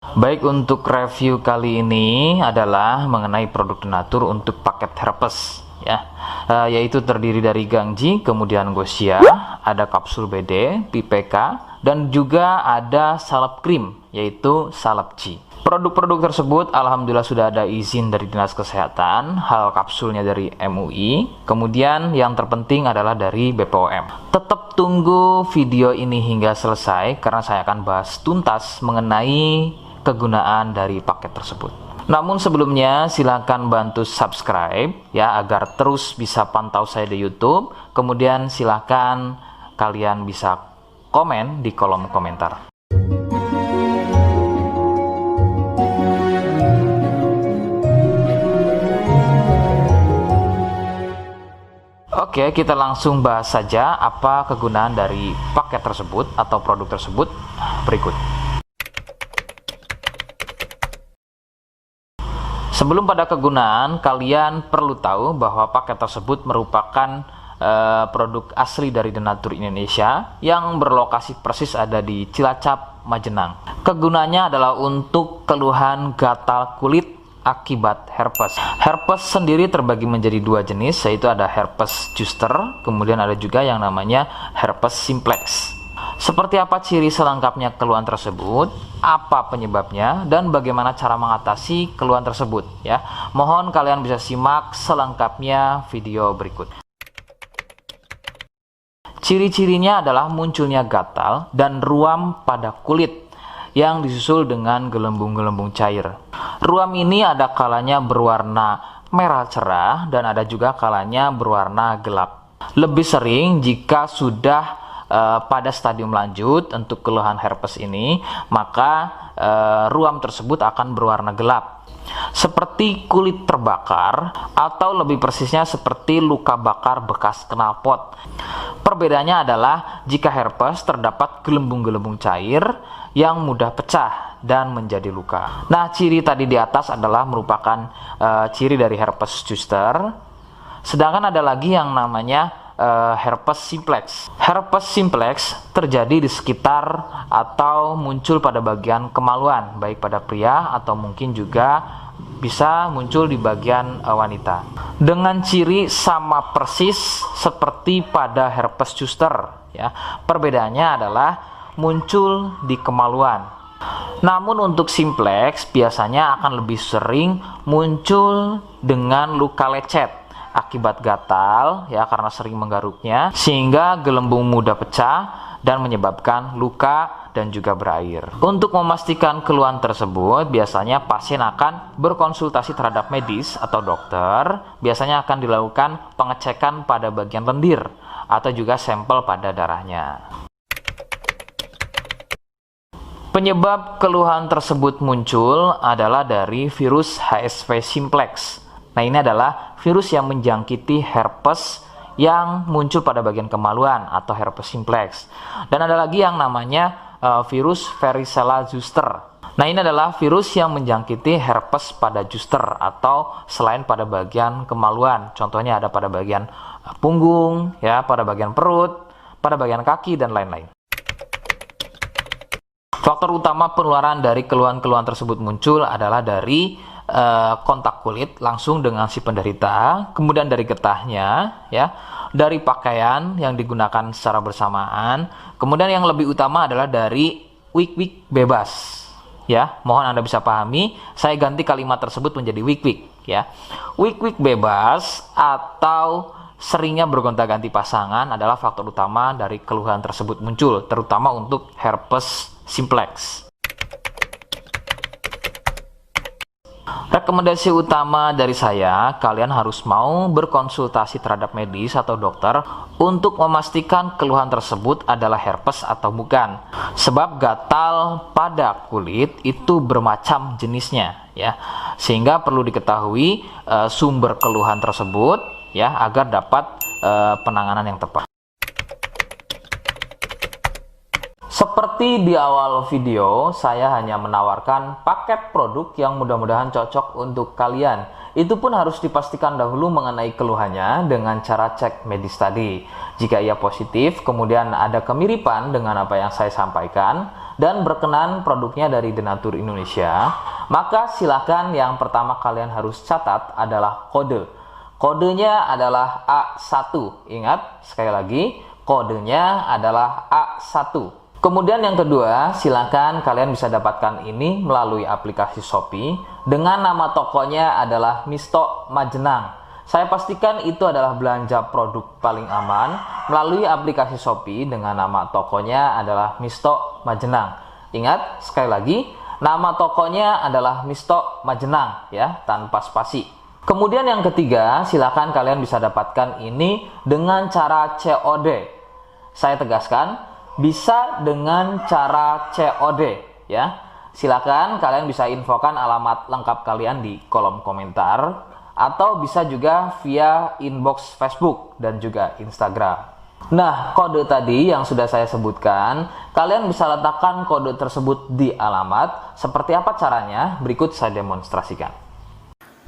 Baik, untuk review kali ini adalah mengenai produk Denatur untuk paket herpes ya, yaitu terdiri dari Gangji, kemudian Gosia, ada kapsul BD, PPK, dan juga ada salep krim yaitu salep G. Produk-produk tersebut alhamdulillah sudah ada izin dari Dinas Kesehatan, hal kapsulnya dari MUI, kemudian yang terpenting adalah dari BPOM. Tetap tunggu video ini hingga selesai karena saya akan bahas tuntas mengenai kegunaan dari paket tersebut. Namun sebelumnya silahkan bantu subscribe ya agar terus bisa pantau saya di YouTube. Kemudian silahkan kalian bisa komen di kolom komentar. Oke, kita langsung bahas saja apa kegunaan dari paket tersebut atau produk tersebut berikut. Sebelum pada kegunaan, kalian perlu tahu bahwa paket tersebut merupakan produk asli dari Denatur Indonesia yang berlokasi persis ada di Cilacap, Majenang. Kegunaannya adalah untuk keluhan gatal kulit akibat herpes. Herpes sendiri terbagi menjadi dua jenis, yaitu ada herpes zoster, kemudian ada juga yang namanya herpes simplex. Seperti apa ciri selengkapnya keluhan tersebut, apa penyebabnya, dan bagaimana cara mengatasi keluhan tersebut ya. Mohon kalian bisa simak selengkapnya video berikut. Ciri-cirinya adalah munculnya gatal dan ruam pada kulit yang disusul dengan gelembung-gelembung cair. Ruam ini ada kalanya berwarna merah cerah dan ada juga kalanya berwarna gelap. Lebih sering jika sudah pada stadium lanjut untuk keluhan herpes ini, maka ruam tersebut akan berwarna gelap seperti kulit terbakar atau lebih persisnya seperti luka bakar bekas knalpot. Perbedaannya adalah jika herpes terdapat gelembung-gelembung cair yang mudah pecah dan menjadi luka. Nah, ciri tadi di atas adalah merupakan ciri dari herpes zoster. Sedangkan ada lagi yang namanya herpes simplex. Herpes simplex terjadi di sekitar atau muncul pada bagian kemaluan, baik pada pria atau mungkin juga bisa muncul di bagian wanita. Dengan ciri sama persis seperti pada herpes zoster ya. Perbedaannya adalah muncul di kemaluan. Namun untuk simplex biasanya akan lebih sering muncul dengan luka lecet akibat gatal ya, karena sering menggaruknya sehingga gelembung mudah pecah dan menyebabkan luka dan juga berair. Untuk memastikan keluhan tersebut, biasanya pasien akan berkonsultasi terhadap medis atau dokter. Biasanya akan dilakukan pengecekan pada bagian lendir atau juga sampel pada darahnya. Penyebab keluhan tersebut muncul adalah dari virus HSV simplex. Nah, ini adalah virus yang menjangkiti herpes yang muncul pada bagian kemaluan atau herpes simplex. Dan ada lagi yang namanya virus varicella zoster. Nah, ini adalah virus yang menjangkiti herpes pada zoster atau selain pada bagian kemaluan. Contohnya ada pada bagian punggung, ya, pada bagian perut, pada bagian kaki, dan lain-lain. Faktor utama penularan dari keluhan-keluhan tersebut muncul adalah dari kontak kulit langsung dengan si penderita, kemudian dari getahnya ya, dari pakaian yang digunakan secara bersamaan, kemudian yang lebih utama adalah dari wik-wik bebas ya. Mohon Anda bisa pahami, saya ganti kalimat tersebut menjadi wik-wik ya. Wik-wik bebas atau seringnya bergonta-ganti pasangan adalah faktor utama dari keluhan tersebut muncul, terutama untuk herpes simplex. Rekomendasi utama dari saya, kalian harus mau berkonsultasi terhadap medis atau dokter untuk memastikan keluhan tersebut adalah herpes atau bukan. Sebab gatal pada kulit itu bermacam jenisnya ya. Sehingga perlu diketahui sumber keluhan tersebut ya agar dapat penanganan yang tepat. Seperti di awal video, saya hanya menawarkan paket produk yang mudah-mudahan cocok untuk kalian. Itu pun harus dipastikan dahulu mengenai keluhannya dengan cara cek medis tadi. Jika ia positif, kemudian ada kemiripan dengan apa yang saya sampaikan, dan berkenan produknya dari Denatur Indonesia, maka silakan yang pertama kalian harus catat adalah kode. Kodenya adalah A1. Ingat, sekali lagi, kodenya adalah A1. Kemudian yang kedua, silakan kalian bisa dapatkan ini melalui aplikasi Shopee dengan nama tokonya adalah Misto Majenang. Saya pastikan itu adalah belanja produk paling aman melalui aplikasi Shopee dengan nama tokonya adalah Misto Majenang. Ingat, sekali lagi, nama tokonya adalah Misto Majenang ya, tanpa spasi. Kemudian yang ketiga, silakan kalian bisa dapatkan ini dengan cara COD. Saya tegaskan, bisa dengan cara COD ya. Silakan kalian bisa infokan alamat lengkap kalian di kolom komentar atau bisa juga via inbox Facebook dan juga Instagram. Nah, kode tadi yang sudah saya sebutkan, kalian bisa letakkan kode tersebut di alamat. Seperti apa caranya? Berikut saya demonstrasikan.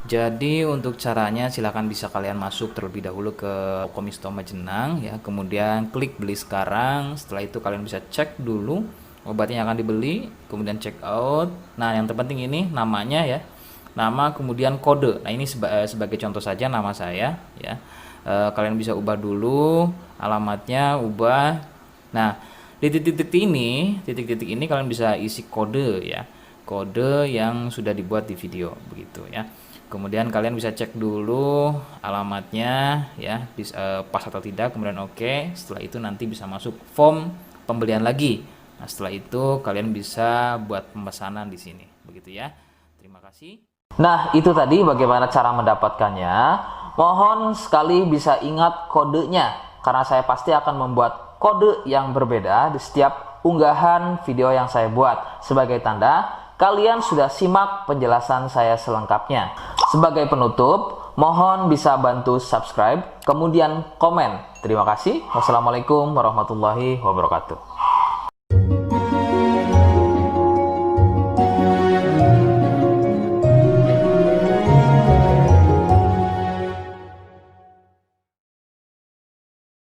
Jadi untuk caranya silakan bisa kalian masuk terlebih dahulu ke Misto Majenang ya, kemudian klik beli sekarang. Setelah itu kalian bisa cek dulu obatnya yang akan dibeli, kemudian check out. Nah, yang terpenting ini namanya ya, nama kemudian kode. Nah, ini sebagai contoh saja nama saya ya. Kalian bisa ubah dulu alamatnya, ubah. Nah, di titik-titik ini kalian bisa isi kode ya, kode yang sudah dibuat di video begitu ya. Kemudian kalian bisa cek dulu alamatnya ya, pas atau tidak, kemudian oke. Setelah itu nanti bisa masuk form pembelian lagi. Nah, setelah itu kalian bisa buat pemesanan di sini begitu ya. Terima kasih. Nah, itu tadi bagaimana cara mendapatkannya. Mohon sekali bisa ingat kodenya, karena saya pasti akan membuat kode yang berbeda di setiap unggahan video yang saya buat sebagai tanda kalian sudah simak penjelasan saya selengkapnya. Sebagai penutup, mohon bisa bantu subscribe, kemudian komen. Terima kasih. Wassalamualaikum warahmatullahi wabarakatuh.